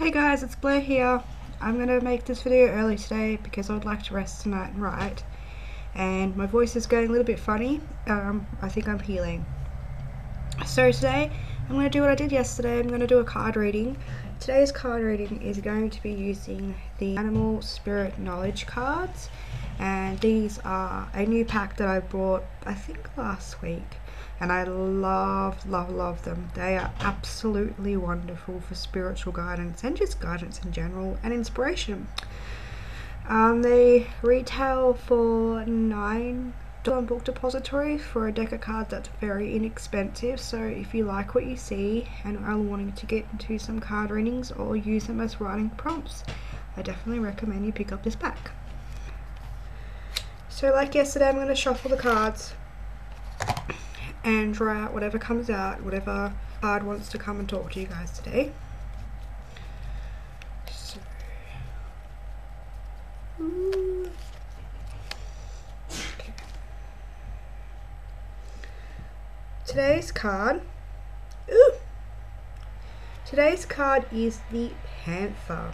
Hey guys, it's Blair here. I'm going to make this video early today because I would like to rest tonight and write. And my voice is going a little bit funny. I think I'm healing. So today, I'm going to do what I did yesterday. I'm going to do a card reading. Today's card reading is going to be using the Animal Spirit Knowledge cards. And these are a new pack that I bought, I think last week. And I love them. They are absolutely wonderful for spiritual guidance and just guidance in general and inspiration. They retail for $9 on Book Depository for a deck of cards that's very inexpensive. So if you like what you see and are wanting to get into some card readings or use them as writing prompts, I definitely recommend you pick up this pack. So like yesterday, I'm going to shuffle the cards and draw out whatever comes out, whatever card wants to come and talk to you guys today. So, okay. Today's card is the Panther.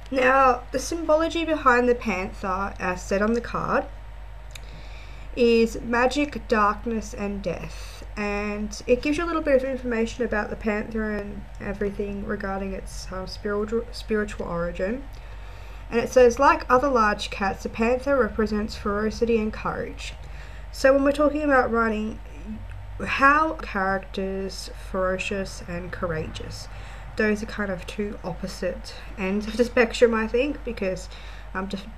Now, the symbology behind the Panther, as said on the card, is magic, darkness, and death, and it gives you a little bit of information about the Panther and everything regarding its spiritual origin. And it says, like other large cats, the Panther represents ferocity and courage. So when we're talking about writing, how characters ferocious and courageous, those are kind of two opposite ends of the spectrum, I think, because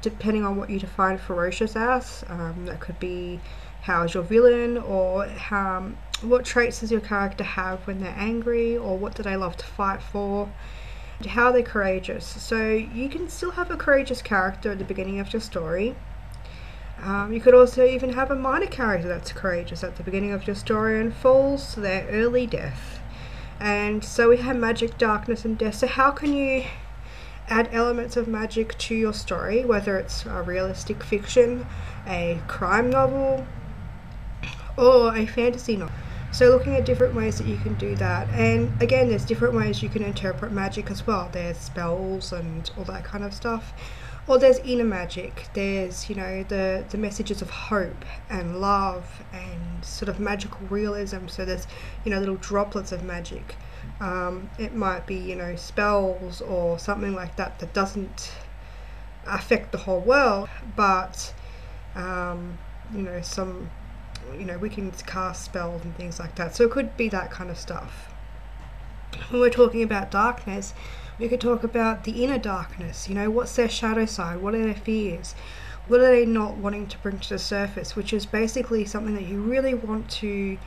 depending on what you define ferocious as, that could be how is your villain, or what traits does your character have when they're angry, or what do they love to fight for, how are they courageous. So you can still have a courageous character at the beginning of your story. You could also even have a minor character that's courageous at the beginning of your story and falls to their early death. And so we have magic, darkness, and death. So how can you add elements of magic to your story, whether it's a realistic fiction, a crime novel, or a fantasy novel? So looking at different ways that you can do that. And again, there's different ways you can interpret magic as well. There's spells and all that kind of stuff. Or there's inner magic. There's, the messages of hope and love and sort of magical realism. So there's, little droplets of magic. It might be, spells or something like that that doesn't affect the whole world, but, we can cast spells and things like that. So it could be that kind of stuff. When we're talking about darkness, we could talk about the inner darkness. What's their shadow side? What are their fears? What are they not wanting to bring to the surface? Which is basically something that you really want to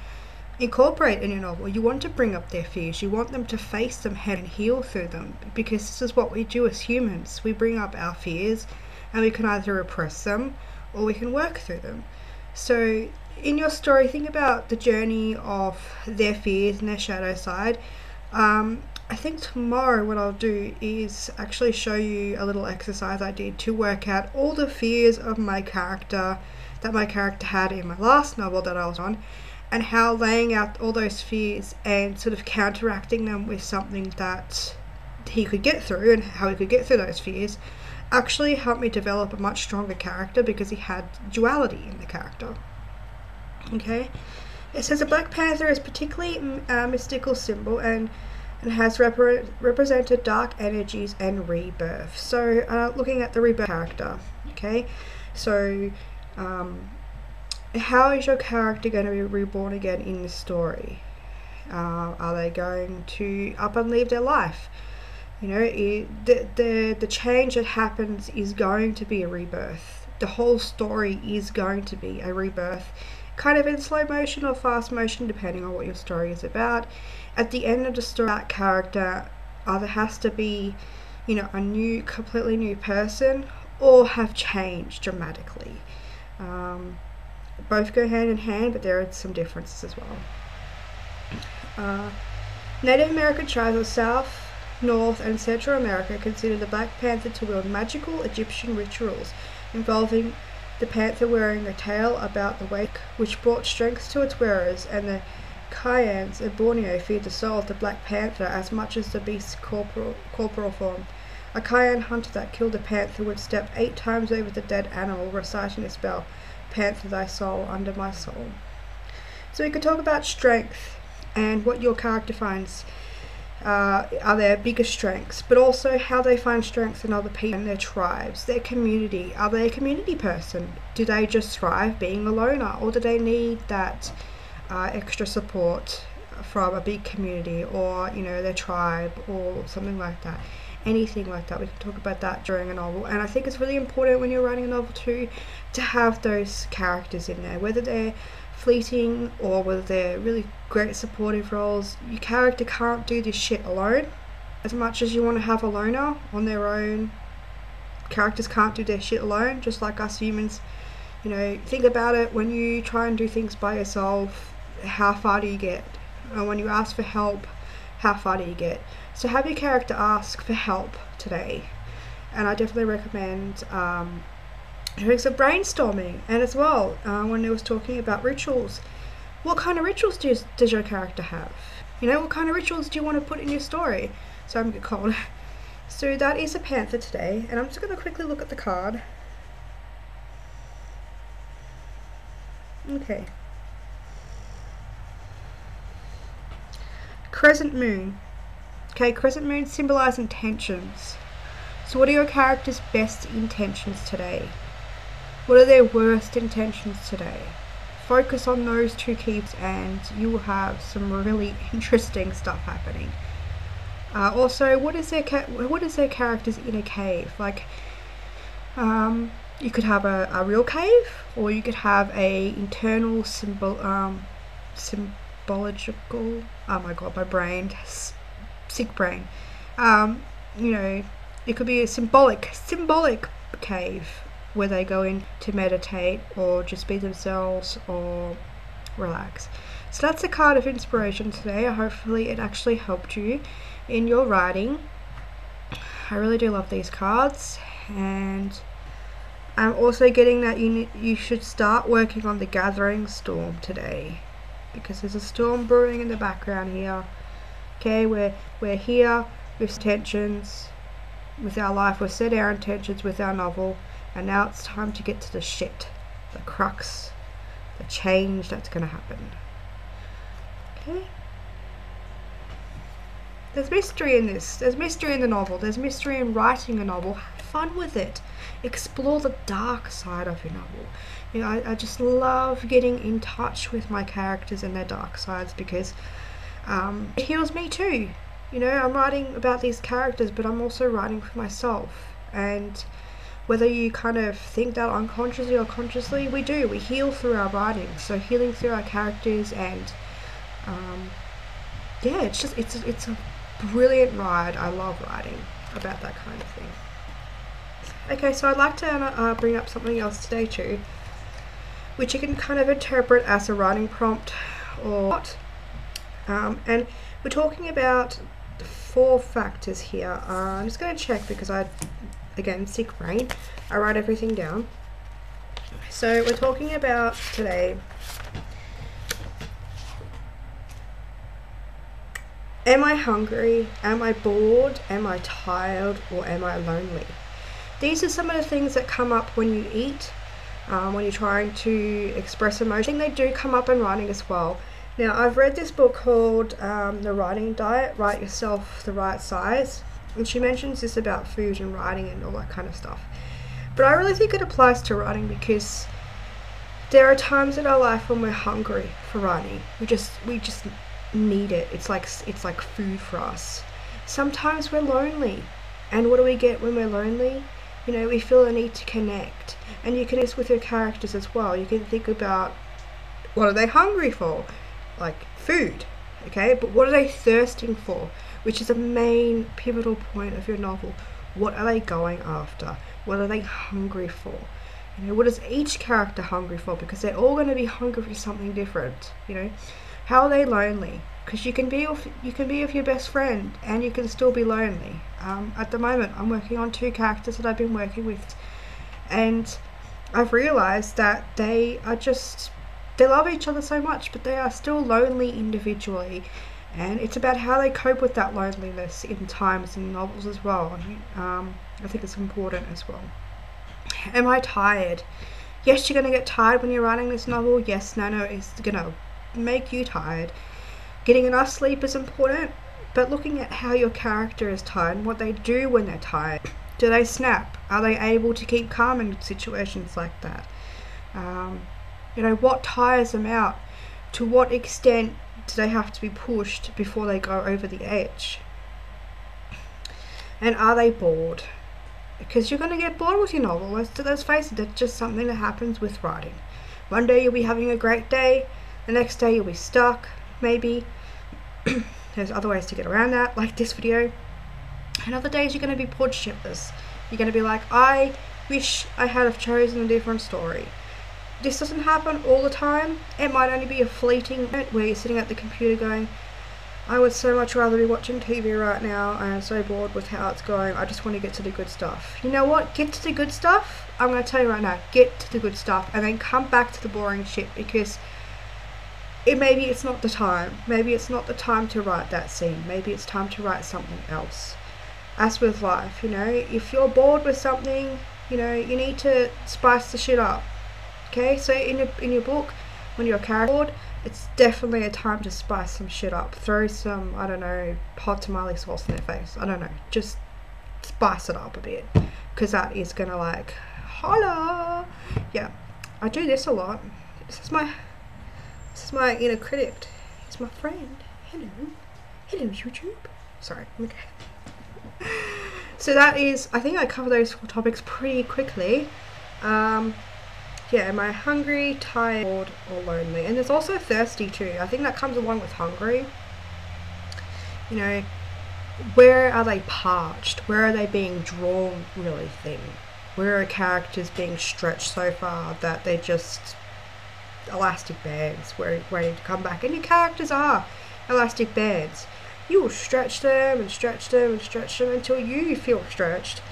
incorporate in your novel. You want to bring up their fears. You want them to face them head and heal through them, because this is what we do as humans. We bring up our fears and we can either repress them or we can work through them. So in your story, think about the journey of their fears and their shadow side. I think tomorrow what I'll do is actually show you a little exercise I did to work out all the fears of my character that my character had in my last novel that I was on, and how laying out all those fears and sort of counteracting them with something that he could get through and how he could get through those fears actually helped me develop a much stronger character, because he had duality in the character. Okay, it says a Black Panther is particularly a mystical symbol and has represented dark energies and rebirth. So looking at the rebirth character, okay, so how is your character going to be reborn again in the story? Are they going to up and leave their life? The change that happens is going to be a rebirth. The whole story is going to be a rebirth, kind of in slow motion or fast motion, depending on what your story is about. At the end of the story, that character either has to be, a completely new person, or have changed dramatically. Both go hand in hand, but there are some differences as well. Native American tribes of South, North, and Central America consider the Black Panther to wield magical Egyptian rituals involving the panther wearing a tail about the wake, which brought strength to its wearers, and the Cairns and Borneo feed the soul of the Black Panther as much as the beast's corporal form. A Cairn hunter that killed a panther would step 8 times over the dead animal, reciting a spell, "Panther, thy soul under my soul." So we could talk about strength and what your character finds are their biggest strengths, but also how they find strength in other people and their tribes, their community. Are they a community person? Do they just thrive being a loner, or do they need that extra support from a big community, or their tribe, or something like that? Anything like that. We can talk about that during a novel, and I think it's really important when you're writing a novel too to have those characters in there, whether they're fleeting or whether they're really great supportive roles. Your character can't do this shit alone. As much as you want to have a loner on their own, characters can't do their shit alone, just like us humans. Think about it. When you try and do things by yourself, how far do you get? And when you ask for help, how far do you get? So have your character ask for help today. And I definitely recommend doing some brainstorming. And as well, when I was talking about rituals, what kind of rituals does your character have? What kind of rituals do you want to put in your story? So I'm getting cold. So that is a panther today, and I'm just going to quickly look at the card. Okay. Crescent moon. Okay, crescent moon symbolize intentions. So what are your character's best intentions today? What are their worst intentions today? Focus on those 2 keys and you will have some really interesting stuff happening. Also, what is their character's inner cave? Like, you could have a real cave, or you could have a internal symbological. Oh my god, my brain, sick brain. It could be a symbolic cave where they go in to meditate or just be themselves or relax. So that's a card of inspiration today. Hopefully it actually helped you in your writing. I really do love these cards, and I'm also getting that you should start working on the gathering storm today, because there's a storm brewing in the background here. Okay, we're here with intentions with our life. We've set our intentions with our novel, and now it's time to get to the shit, the crux, the change that's going to happen. Okay? There's mystery in this. There's mystery in the novel. There's mystery in writing a novel. Have fun with it. Explore the dark side of your novel. I just love getting in touch with my characters and their dark sides, because it heals me too. I'm writing about these characters, but I'm also writing for myself. And whether you kind of think that unconsciously or consciously, we do. We heal through our writing. So healing through our characters, and yeah, it's a brilliant ride. I love writing about that kind of thing. Okay, so I'd like to bring up something else today too, which you can kind of interpret as a writing prompt or not. And we're talking about 4 factors here. I'm just going to check, because again, sick brain, I write everything down. So we're talking about today, am I hungry? Am I bored? Am I tired? Or am I lonely? These are some of the things that come up when you eat, when you're trying to express emotion. They do come up in writing as well. Now, I've read this book called The Writing Diet, Write Yourself the Right Size, and she mentions this about food and writing and all that kind of stuff. But I really think it applies to writing, because there are times in our life when we're hungry for writing. We just need it. It's like food for us. Sometimes we're lonely, and what do we get when we're lonely? We feel a need to connect, and you can do this with your characters as well. You can think about, what are they hungry for? Like food, okay? But what are they thirsting for? Which is a main pivotal point of your novel. What are they going after? What are they hungry for? What is each character hungry for? Because they're all going to be hungry for something different. How are they lonely? Because you can be with your best friend, and you can still be lonely. At the moment, I'm working on 2 characters that I've been working with, and I've realized that they are just They love each other so much, but they are still lonely individually. And it's about how they cope with that loneliness in times in novels as well. I think it's important as well. Am I tired? Yes, you're going to get tired when you're writing this novel. Yes, Nano is going to make you tired. Getting enough sleep is important, but looking at how your character is tired and what they do when they're tired. Do they snap? Are they able to keep calm in situations like that? What tires them out? To what extent do they have to be pushed before they go over the edge? And are they bored? Because you're going to get bored with your novel. Let's face it, that's just something that happens with writing. One day you'll be having a great day, the next day you'll be stuck, maybe. There's other ways to get around that, like this video. And other days you're going to be bored shitless. You're going to be like, I wish I had have chosen a different story. This doesn't happen all the time. It might only be a fleeting moment where you're sitting at the computer going, I would so much rather be watching TV right now. I am so bored with how it's going. I just want to get to the good stuff. You know what? Get to the good stuff. I'm going to tell you right now, get to the good stuff and then come back to the boring shit, because maybe it's not the time. Maybe it's not the time to write that scene. Maybe it's time to write something else. As with life, if you're bored with something, you need to spice the shit up. Okay, so in your book, when you're a character bored, it's definitely a time to spice some shit up. Throw some, I don't know, hot tamale sauce in their face. I don't know, just spice it up a bit, because that is gonna like, holla. Yeah, I do this a lot. This is my inner critic. It's my friend. Hello YouTube. Sorry. Okay. So that is, I think I covered those 4 topics pretty quickly. Yeah, am I hungry, tired, bored, or lonely? And there's also thirsty too. I think that comes along with hungry. Where are they parched? Where are they being drawn really thin? Where are characters being stretched so far that they're just elastic bands ready to come back? And your characters are elastic bands. You will stretch them and stretch them and stretch them until you feel stretched.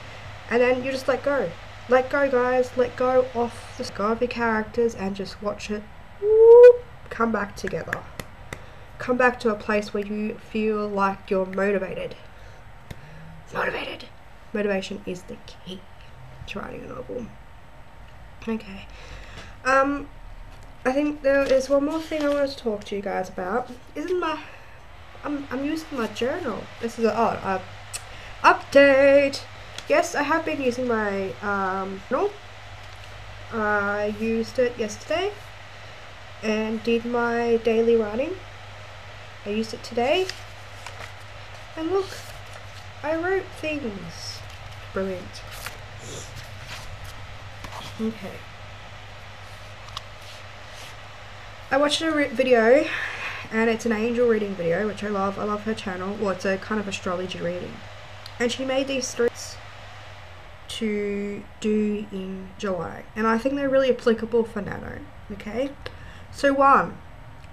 And then you just let go. Let go, guys. Let go off the go of your characters and just watch it come back together. Come back to a place where you feel like you're motivated. Motivation is the key to writing a novel. Okay. I think there is one more thing I wanted to talk to you guys about. I'm using my journal. This is an update. Yes, I have been using my journal. I used it yesterday and did my daily writing. I used it today. And look, I wrote things. Brilliant. Okay. I watched a video, and it's an angel reading video, which I love. I love her channel. Well, it's a kind of astrology reading. And she made these 3 to do in July, and I think they're really applicable for Nano. Okay, so 1,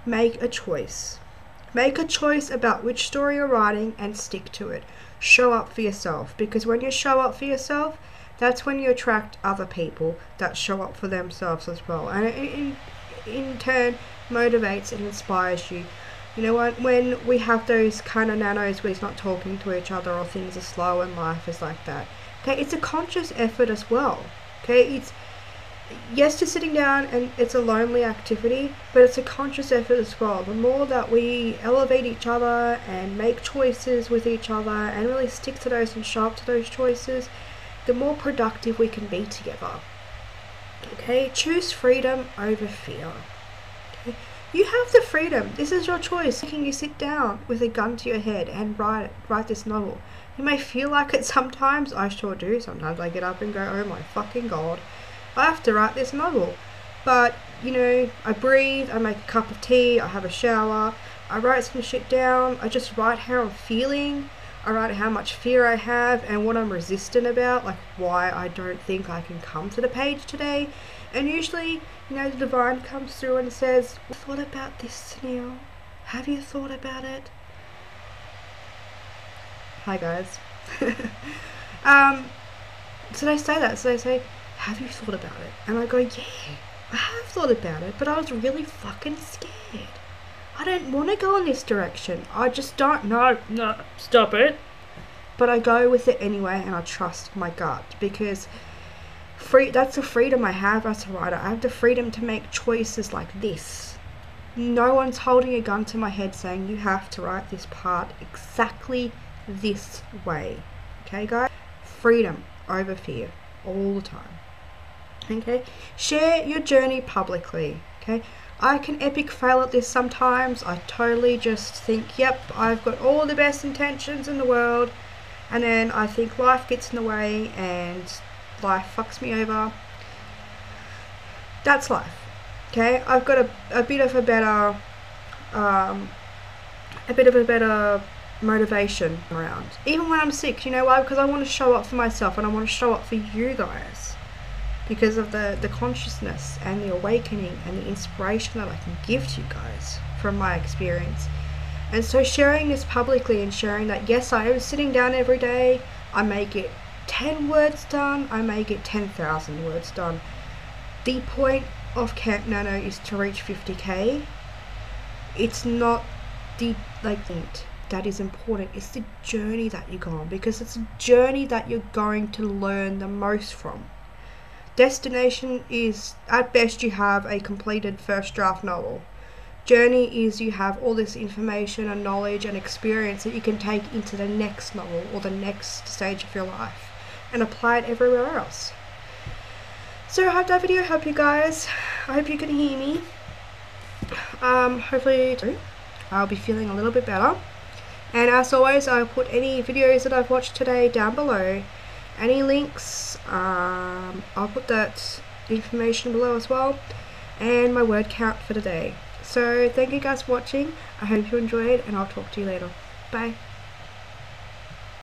make a choice. Make a choice about which story you're writing and stick to it. Show up for yourself, because when you show up for yourself, that's when you attract other people that show up for themselves as well, and it in turn motivates and inspires you. You know what, when we have those kind of nanos where it's not talking to each other, or things are slow and life is like that, okay, it's a conscious effort as well. Okay, it's, yes, just sitting down and it's a lonely activity, but it's a conscious effort as well. The more that we elevate each other and make choices with each other and really stick to those and show up to those choices, the more productive we can be together. Okay, choose freedom over fear. Okay, you have the freedom. This is your choice. Can you sit down with a gun to your head and write this novel? You may feel like it sometimes. I sure do. Sometimes I get up and go, oh my fucking god, I have to write this novel. But, I breathe, I make a cup of tea, I have a shower, I write some shit down, I just write how I'm feeling, I write how much fear I have and what I'm resistant about, like why I don't think I can come to the page today. And usually, the divine comes through and says, what thought about this, Neil? Have you thought about it? Hi guys. So they say that. So they say, have you thought about it? And I go, yeah, I have thought about it, but I was really fucking scared. I don't want to go in this direction. I just don't. No, stop it. But I go with it anyway, and I trust my gut, because that's the freedom I have as a writer. I have the freedom to make choices like this. No one's holding a gun to my head saying you have to write this part exactly this way. Okay, guys? Freedom over fear all the time. Okay? Share your journey publicly. Okay? I can epic fail at this sometimes. I totally just think, yep, I've got all the best intentions in the world, and then I think life gets in the way and life fucks me over. That's life. Okay? I've got a bit of a better motivation around, even when I'm sick. You know why? Because I want to show up for myself, and I want to show up for you guys, because of the consciousness and the awakening and the inspiration that I can give to you guys from my experience. And so sharing this publicly and sharing that, yes, I am sitting down every day, I may get 10 words done, I may get 10,000 words done. The point of Camp Nano is to reach 50k. It's not the that is important. It's the journey that you go on, because it's a journey that you're going to learn the most from. Destination is, at best, you have a completed first draft novel. Journey is you have all this information and knowledge and experience that you can take into the next novel or the next stage of your life and apply it everywhere else. So I hope that video helped you guys. I hope you can hear me. Hopefully I'll be feeling a little bit better. And as always, I'll put any videos that I've watched today down below. Any links, I'll put that information below as well, and my word count for today. So thank you guys for watching. I hope you enjoyed, and I'll talk to you later. Bye.